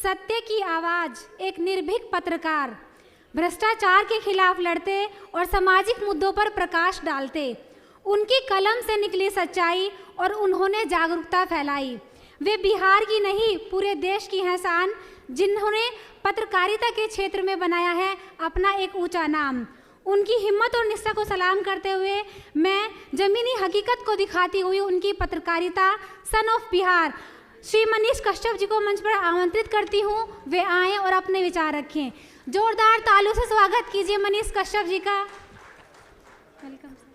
सत्य की आवाज़, एक निर्भीक पत्रकार, भ्रष्टाचार के खिलाफ लड़ते और सामाजिक मुद्दों पर प्रकाश डालते। उनकी कलम से निकली सच्चाई और उन्होंने जागरूकता फैलाई। वे बिहार की नहीं, पूरे देश की हैं शान, जिन्होंने पत्रकारिता के क्षेत्र में बनाया है अपना एक ऊंचा नाम। उनकी हिम्मत और निष्ठा को सलाम करते हुए मैं ज़मीनी हकीकत को दिखाती हुई उनकी पत्रकारिता सन ऑफ बिहार श्री मनीष कश्यप जी को मंच पर आमंत्रित करती हूँ। वे आएँ और अपने विचार रखें। जोरदार तालियों से स्वागत कीजिए मनीष कश्यप जी का। Welcome sir.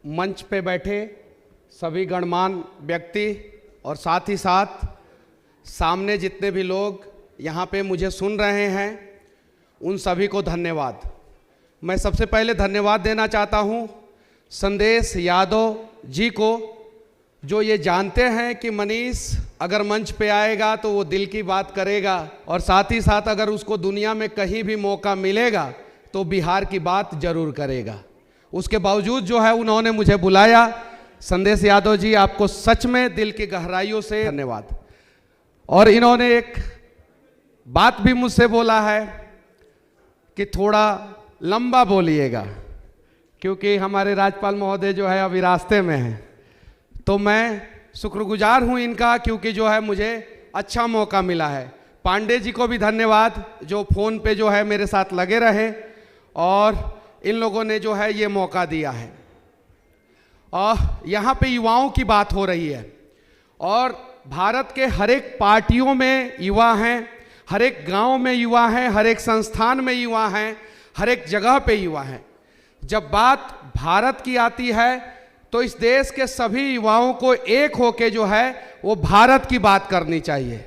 मंच पे बैठे सभी गणमान्य व्यक्ति और साथ ही साथ सामने जितने भी लोग यहाँ पे मुझे सुन रहे हैं, उन सभी को धन्यवाद। मैं सबसे पहले धन्यवाद देना चाहता हूँ संदेश यादव जी को, जो ये जानते हैं कि मनीष अगर मंच पे आएगा तो वो दिल की बात करेगा और साथ ही साथ अगर उसको दुनिया में कहीं भी मौका मिलेगा तो बिहार की बात जरूर करेगा। उसके बावजूद जो है उन्होंने मुझे बुलाया। संदेश यादव जी, आपको सच में दिल की गहराइयों से धन्यवाद। और इन्होंने एक बात भी मुझसे बोला है कि थोड़ा लंबा बोलिएगा, क्योंकि हमारे राज्यपाल महोदय जो है अभी रास्ते में हैं। तो मैं शुक्रगुजार हूं इनका, क्योंकि जो है मुझे अच्छा मौका मिला है। पांडे जी को भी धन्यवाद, जो फ़ोन पे जो है मेरे साथ लगे रहे और इन लोगों ने जो है ये मौका दिया है। और यहाँ पे युवाओं की बात हो रही है और भारत के हर एक पार्टियों में युवा हैं, हर एक गांव में युवा हैं, हर एक संस्थान में युवा हैं, हर एक जगह पे युवा हैं। जब बात भारत की आती है तो इस देश के सभी युवाओं को एक होके जो है वो भारत की बात करनी चाहिए।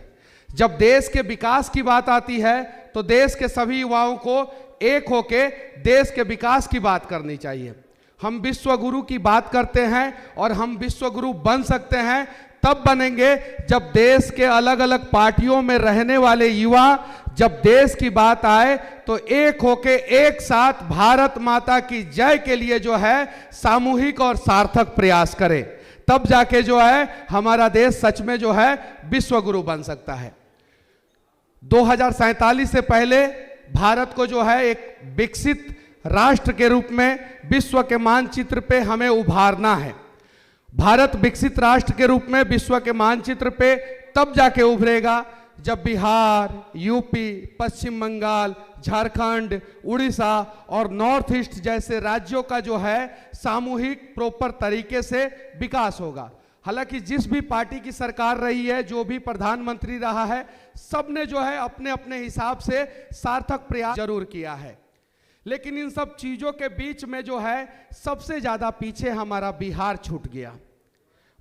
जब देश के विकास की बात आती है तो देश के सभी युवाओं को एक होके देश के विकास की बात करनी चाहिए। हम विश्व गुरु की बात करते हैं और हम विश्व गुरु बन सकते हैं तब बनेंगे जब देश के अलग अलग पार्टियों में रहने वाले युवा, जब देश की बात आए तो एक होके एक साथ भारत माता की जय के लिए जो है सामूहिक और सार्थक प्रयास करें। तब जाके जो है हमारा देश सच में जो है विश्व गुरु बन सकता है। 2047 से पहले भारत को जो है एक विकसित राष्ट्र के रूप में विश्व के मानचित्र पे हमें उभारना है। भारत विकसित राष्ट्र के रूप में विश्व के मानचित्र पे तब जाके उभरेगा जब बिहार, यूपी, पश्चिम बंगाल, झारखंड, उड़ीसा और नॉर्थ ईस्ट जैसे राज्यों का जो है सामूहिक प्रॉपर तरीके से विकास होगा। हालांकि जिस भी पार्टी की सरकार रही है, जो भी प्रधानमंत्री रहा है, सबने जो है अपने अपने हिसाब से सार्थक प्रयास जरूर किया है। लेकिन इन सब चीज़ों के बीच में जो है सबसे ज़्यादा पीछे हमारा बिहार छूट गया।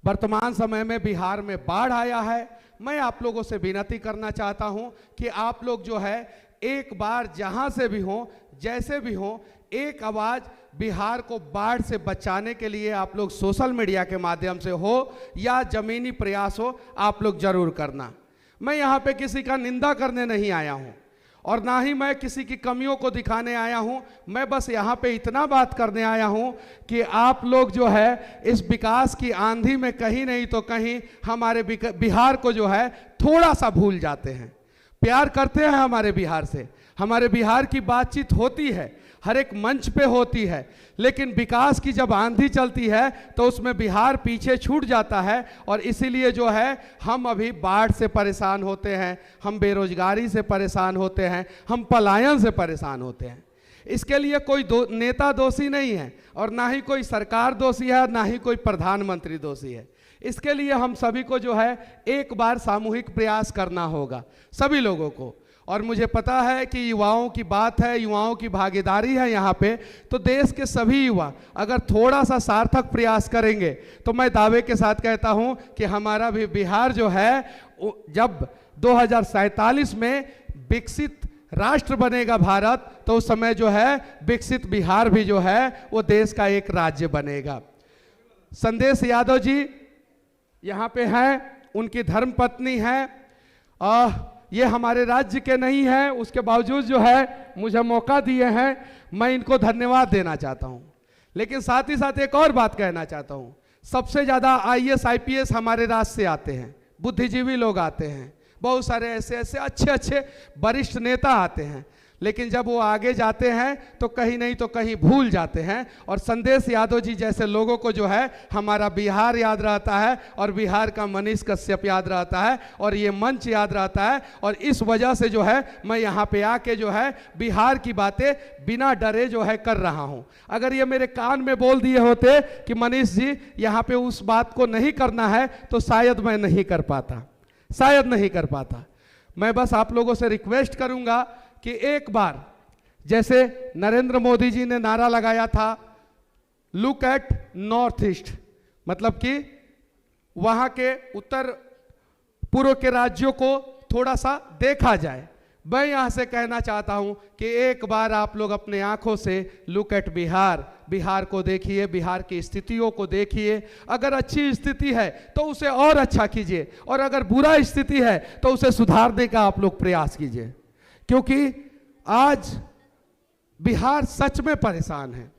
वर्तमान समय में बिहार में बाढ़ आया है। मैं आप लोगों से विनती करना चाहता हूं कि आप लोग जो है एक बार जहां से भी हो, जैसे भी हो, एक आवाज़ बिहार को बाढ़ से बचाने के लिए आप लोग सोशल मीडिया के माध्यम से हो या ज़मीनी प्रयास हो, आप लोग जरूर करना। मैं यहाँ पे किसी का निंदा करने नहीं आया हूँ और ना ही मैं किसी की कमियों को दिखाने आया हूँ। मैं बस यहाँ पे इतना बात करने आया हूँ कि आप लोग जो है इस विकास की आंधी में कहीं नहीं तो कहीं हमारे बिहार को जो है थोड़ा सा भूल जाते हैं। प्यार करते हैं हमारे बिहार से, हमारे बिहार की बातचीत होती है, हर एक मंच पे होती है, लेकिन विकास की जब आंधी चलती है तो उसमें बिहार पीछे छूट जाता है। और इसीलिए जो है हम अभी बाढ़ से परेशान होते हैं, हम बेरोजगारी से परेशान होते हैं, हम पलायन से परेशान होते हैं। इसके लिए कोई नेता दोषी नहीं है और ना ही कोई सरकार दोषी है, ना ही कोई प्रधानमंत्री दोषी है। इसके लिए हम सभी को जो है एक बार सामूहिक प्रयास करना होगा, सभी लोगों को। और मुझे पता है कि युवाओं की बात है, युवाओं की भागीदारी है यहाँ पे, तो देश के सभी युवा अगर थोड़ा सा सार्थक प्रयास करेंगे तो मैं दावे के साथ कहता हूँ कि हमारा भी बिहार जो है जब 2047 में विकसित राष्ट्र बनेगा भारत, तो उस समय जो है विकसित बिहार भी जो है वो देश का एक राज्य बनेगा। संदेश यादव जी यहाँ पे हैं, उनकी धर्मपत्नी हैं ये हमारे राज्य के नहीं हैं, उसके बावजूद जो है मुझे मौका दिए हैं, मैं इनको धन्यवाद देना चाहता हूँ। लेकिन साथ ही साथ एक और बात कहना चाहता हूँ, सबसे ज़्यादा IAS IPS हमारे राज्य से आते हैं, बुद्धिजीवी लोग आते हैं, बहुत सारे ऐसे ऐसे अच्छे अच्छे वरिष्ठ नेता आते हैं, लेकिन जब वो आगे जाते हैं तो कहीं नहीं तो कहीं भूल जाते हैं। और संदेश यादव जी जैसे लोगों को जो है हमारा बिहार याद रहता है, और बिहार का मनीष कश्यप याद रहता है, और ये मंच याद रहता है। और इस वजह से जो है मैं यहाँ पे आके जो है बिहार की बातें बिना डरे जो है कर रहा हूँ। अगर ये मेरे कान में बोल दिए होते कि मनीष जी यहाँ पे उस बात को नहीं करना है, तो शायद मैं नहीं कर पाता, शायद नहीं कर पाता। मैं बस आप लोगों से रिक्वेस्ट करूँगा कि एक बार जैसे नरेंद्र मोदी जी ने नारा लगाया था, लुक एट नॉर्थ ईस्ट, मतलब कि वहाँ के उत्तर पूर्व के राज्यों को थोड़ा सा देखा जाए। मैं यहाँ से कहना चाहता हूँ कि एक बार आप लोग अपने आंखों से लुक एट बिहार, बिहार को देखिए, बिहार की स्थितियों को देखिए। अगर अच्छी स्थिति है तो उसे और अच्छा कीजिए, और अगर बुरा स्थिति है तो उसे सुधारने का आप लोग प्रयास कीजिए, क्योंकि आज बिहार सच में परेशान है,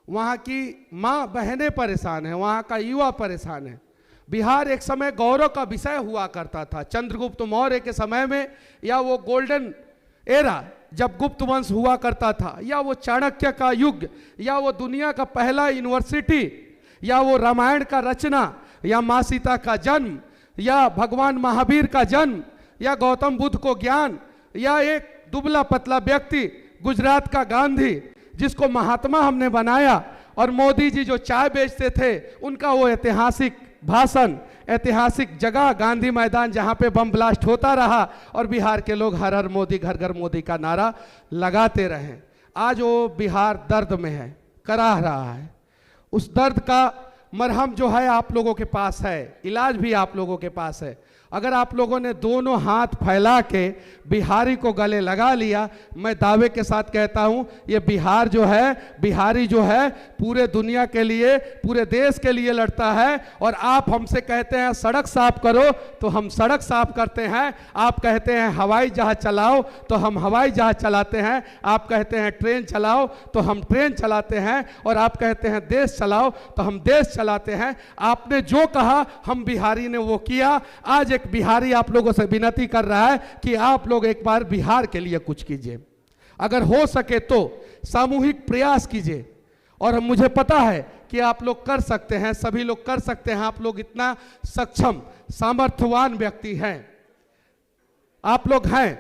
वहाँ की माँ बहनें परेशान हैं, वहाँ का युवा परेशान है। बिहार एक समय गौरव का विषय हुआ करता था, चंद्रगुप्त मौर्य के समय में, या वो गोल्डन एरा जब गुप्त वंश हुआ करता था, या वो चाणक्य का युग, या वो दुनिया का पहला यूनिवर्सिटी, या वो रामायण का रचना, या माँ सीता का जन्म, या भगवान महावीर का जन्म, या गौतम बुद्ध को ज्ञान, या एक दुबला पतला व्यक्ति गुजरात का गांधी जिसको महात्मा हमने बनाया, और मोदी जी जो चाय बेचते थे उनका वो ऐतिहासिक भाषण, ऐतिहासिक जगह गांधी मैदान जहां पे बम ब्लास्ट होता रहा और बिहार के लोग हर हर मोदी घर घर मोदी का नारा लगाते रहे। आज वो बिहार दर्द में है, कराह रहा है। उस दर्द का मरहम जो है आप लोगों के पास है, इलाज भी आप लोगों के पास है। अगर आप लोगों ने दोनों हाथ फैला के बिहारी को गले लगा लिया, मैं दावे के साथ कहता हूं ये बिहार जो है, बिहारी जो है पूरे दुनिया के लिए, पूरे देश के लिए लड़ता है। और आप हमसे कहते हैं सड़क साफ करो तो हम सड़क साफ करते हैं, आप कहते हैं हवाई जहाज चलाओ तो हम हवाई जहाज चलाते हैं, आप कहते हैं ट्रेन चलाओ तो हम ट्रेन चलाते हैं, और आप कहते हैं देश चलाओ तो हम देश चलाते हैं। आपने जो कहा हम बिहारी ने वो किया। आज एक बिहारी आप लोगों से विनती कर रहा है कि आप लोग एक बार बिहार के लिए कुछ कीजिए, अगर हो सके तो सामूहिक प्रयास कीजिए। और मुझे पता है कि आप लोग कर सकते हैं, सभी लोग कर सकते हैं, आप लोग इतना सक्षम सामर्थ्यवान व्यक्ति हैं, आप लोग हैं।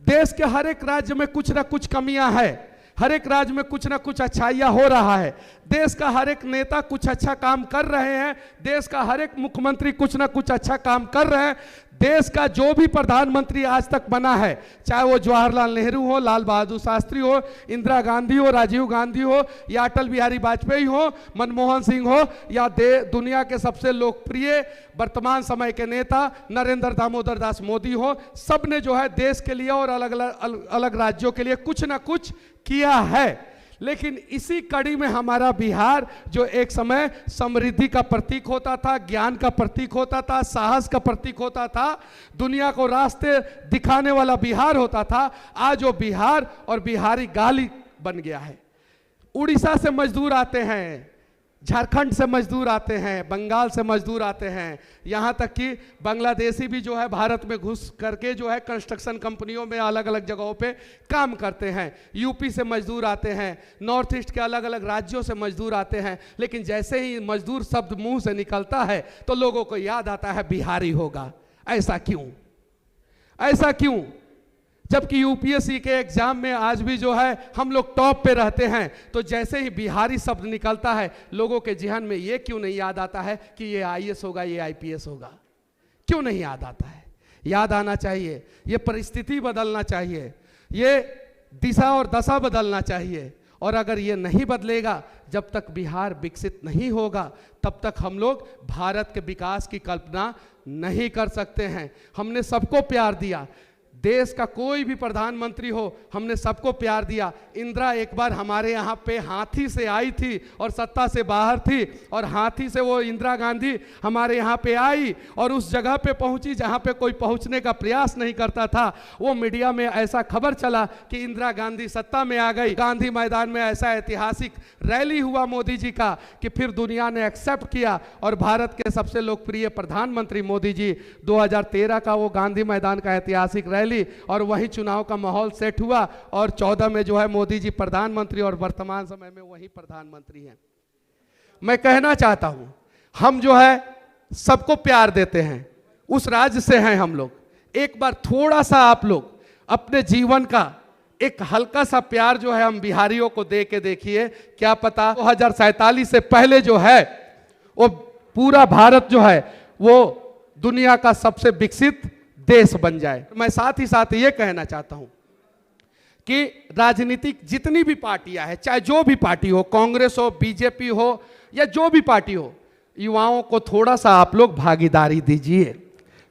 देश के हर एक राज्य में कुछ ना कुछ कमियां हैं, हर एक राज्य में कुछ ना कुछ अच्छाइयाँ हो रहा है, देश का हर एक नेता कुछ अच्छा काम कर रहे हैं, देश का हर एक मुख्यमंत्री कुछ ना कुछ अच्छा काम कर रहे हैं। देश का जो भी प्रधानमंत्री आज तक बना है, चाहे वो जवाहरलाल नेहरू हो, लाल बहादुर शास्त्री हो, इंदिरा गांधी हो, राजीव गांधी हो, या अटल बिहारी वाजपेयी हो, मनमोहन सिंह हो, या दुनिया के सबसे लोकप्रिय वर्तमान समय के नेता नरेंद्र दामोदर दास मोदी हो, सब ने जो है देश के लिए और अलग अलग राज्यों के लिए कुछ ना कुछ किया है। लेकिन इसी कड़ी में हमारा बिहार जो एक समय समृद्धि का प्रतीक होता था, ज्ञान का प्रतीक होता था, साहस का प्रतीक होता था, दुनिया को रास्ते दिखाने वाला बिहार होता था, आज वो बिहार और बिहारी गाली बन गया है। उड़ीसा से मजदूर आते हैं, झारखंड से मजदूर आते हैं, बंगाल से मजदूर आते हैं, यहाँ तक कि बांग्लादेशी भी जो है भारत में घुस करके जो है कंस्ट्रक्शन कंपनियों में अलग अलग जगहों पे काम करते हैं। यूपी से मजदूर आते हैं, नॉर्थ ईस्ट के अलग अलग राज्यों से मजदूर आते हैं। लेकिन जैसे ही मजदूर शब्द मुंह से निकलता है तो लोगों को याद आता है बिहारी होगा। ऐसा क्यों? ऐसा क्यों? जबकि यूपीएससी के एग्जाम में आज भी जो है हम लोग टॉप पे रहते हैं, तो जैसे ही बिहारी शब्द निकलता है लोगों के जहन में ये क्यों नहीं याद आता है कि ये आईएएस होगा, ये आईपीएस होगा? क्यों नहीं याद आता है? याद आना चाहिए। ये परिस्थिति बदलना चाहिए, ये दिशा और दशा बदलना चाहिए। और अगर ये नहीं बदलेगा, जब तक बिहार विकसित नहीं होगा, तब तक हम लोग भारत के विकास की कल्पना नहीं कर सकते हैं। हमने सबको प्यार दिया, देश का कोई भी प्रधानमंत्री हो, हमने सबको प्यार दिया। इंदिरा एक बार हमारे यहाँ पे हाथी से आई थी और सत्ता से बाहर थी, और हाथी से वो इंदिरा गांधी हमारे यहाँ पे आई और उस जगह पे पहुंची जहाँ पे कोई पहुंचने का प्रयास नहीं करता था। वो मीडिया में ऐसा खबर चला कि इंदिरा गांधी सत्ता में आ गई। गांधी मैदान में ऐसा ऐतिहासिक रैली हुआ मोदी जी का कि फिर दुनिया ने एक्सेप्ट किया, और भारत के सबसे लोकप्रिय प्रधानमंत्री मोदी जी 2013 का वो गांधी मैदान का ऐतिहासिक रैली, और वही चुनाव का माहौल सेट हुआ, और 14 में जो है मोदी जी प्रधानमंत्री और वर्तमान समय में वही प्रधानमंत्री हैं। मैं कहना चाहता हूं, हम जो है सबको प्यार देते हैं, उस राज्य से हैं हम लोग। एक बार थोड़ा सा आप लोग अपने जीवन का एक हल्का सा प्यार जो है हम बिहारियों को दे के देखिए, क्या पता 2047 से पहले जो है वो पूरा भारत जो है वो दुनिया का सबसे विकसित देश बन जाए। मैं साथ ही साथ ये कहना चाहता हूं कि राजनीतिक जितनी भी पार्टियां हैं, चाहे जो भी पार्टी हो, कांग्रेस हो, बीजेपी हो या जो भी पार्टी हो, युवाओं को थोड़ा सा आप लोग भागीदारी दीजिए।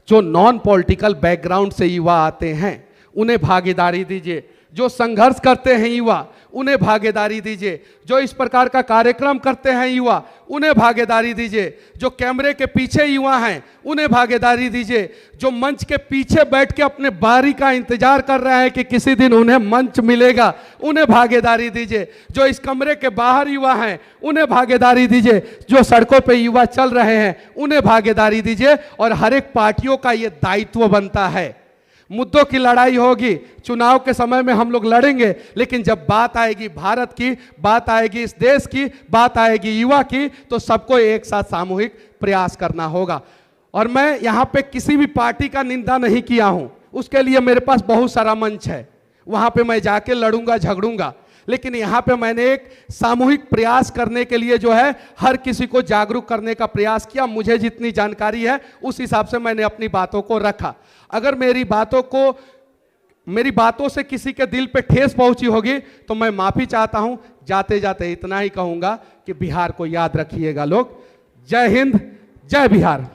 जो नॉन पॉलिटिकल बैकग्राउंड से युवा आते हैं उन्हें भागीदारी दीजिए। जो संघर्ष करते हैं युवा उन्हें भागीदारी दीजिए। जो इस प्रकार का कार्यक्रम करते हैं युवा उन्हें भागीदारी दीजिए। जो कैमरे के पीछे युवा हैं उन्हें भागीदारी दीजिए। जो मंच के पीछे बैठ के अपने बारी का इंतजार कर रहे हैं कि किसी दिन उन्हें मंच मिलेगा, उन्हें भागीदारी दीजिए। जो इस कमरे के बाहर युवा हैं उन्हें भागीदारी दीजिए। जो सड़कों पे युवा चल रहे हैं उन्हें भागीदारी दीजिए। और हर एक पार्टियों का ये दायित्व बनता है। मुद्दों की लड़ाई होगी, चुनाव के समय में हम लोग लड़ेंगे, लेकिन जब बात आएगी भारत की, बात आएगी इस देश की, बात आएगी युवा की, तो सबको एक साथ सामूहिक प्रयास करना होगा। और मैं यहाँ पे किसी भी पार्टी का निंदा नहीं किया हूँ, उसके लिए मेरे पास बहुत सारा मंच है, वहाँ पे मैं जाके लड़ूंगा, झगड़ूंगा। लेकिन यहाँ पे मैंने एक सामूहिक प्रयास करने के लिए जो है हर किसी को जागरूक करने का प्रयास किया। मुझे जितनी जानकारी है उस हिसाब से मैंने अपनी बातों को रखा। अगर मेरी बातों से किसी के दिल पे ठेस पहुंची होगी तो मैं माफी चाहता हूं। जाते जाते इतना ही कहूंगा कि बिहार को याद रखिएगा लोग। जय हिंद, जय बिहार।